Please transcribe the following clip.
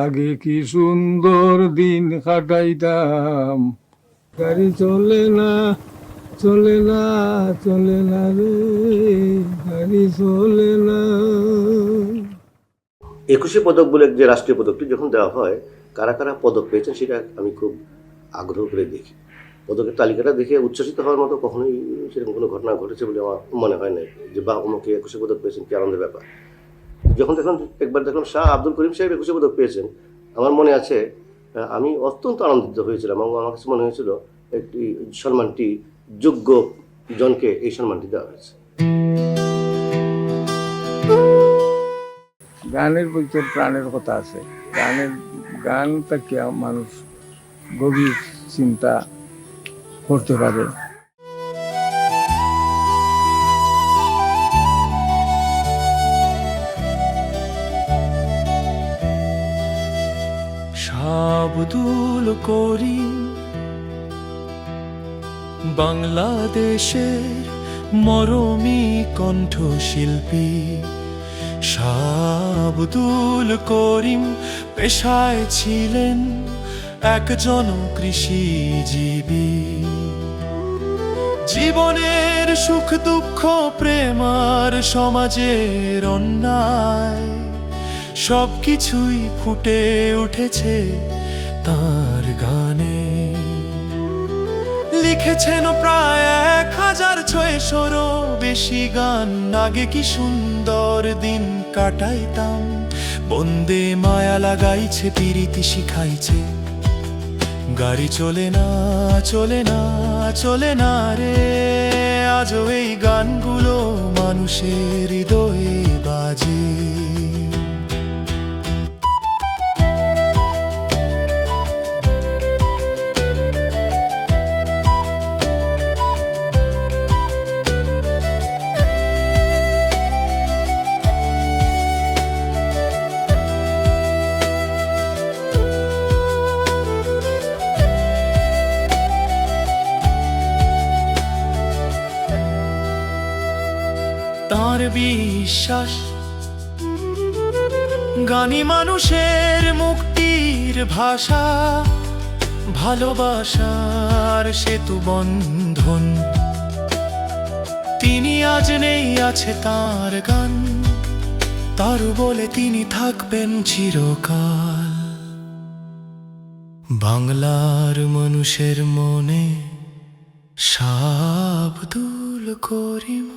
আগে কি সুন্দর দিন কাটাইতাম, গাড়ি চলে না, চলে না, চলে না রে, গাড়ি চলে না। 21শে পদক বলে যে রাষ্ট্রীয় পদকটি যখন দেওয়া হয়, কারা কারা পদক পেয়েছেন সেটা আমি খুব আগ্রহ করে দেখি। পদকের তালিকাটা দেখে উচ্ছ্বসিত হওয়ার মতো কখনোই সেরকম কোনো ঘটনা ঘটেছে বলে আমার মনে হয় না, যে বা অমুকে 21শে পদক পেয়েছেন, কি আনন্দের ব্যাপার। যখন দেখলাম, একবার দেখলাম শাহ আব্দুল করিম সাহেব 21শে পদক পেয়েছেন, আমার মনে আছে আমি অত্যন্ত আনন্দিত হয়েছিলাম এবং আমার কাছে মনে হয়েছিল একটি সম্মানটি যোগ্য জনকে এই সম্মানটি দেওয়া হয়েছে। গানের ভিতর প্রাণের কথা আছে। গান থেকে মানুষ গভীর চিন্তা করতে পারে। আব্দুল করিম বাংলাদেশের মরমী কণ্ঠশিল্পী। আব্দুল করিম পেশায় ছিলেন একজন কৃষিজীবী। জীবনের সুখ দুঃখ প্রেম আর সমাজের অন্যায় সবকিছুই ফুটে উঠেছে তার গানে। লিখেছেন প্রায় 1600-ও বেশি গান। আগে কি সুন্দর দিন কাটাইতাম, বন্দে মায়া লাগাইছে, প্রীতি শিখাইছে। গাড়ি চলে না, চলে না, চলে না রে, আজও এই গানগুলো মানুষের হৃদয়ে বাজে। তার বিশ্বাস গানই মানুষের মুক্তির ভাষা, ভালোবাসার সেতু বন্ধন। তিনি আজ নেই, আছে তার গান, তার বলে তিনি থাকবেন চিরকাল। বাংলার মানুষের মনে শাহ আব্দুল করিম।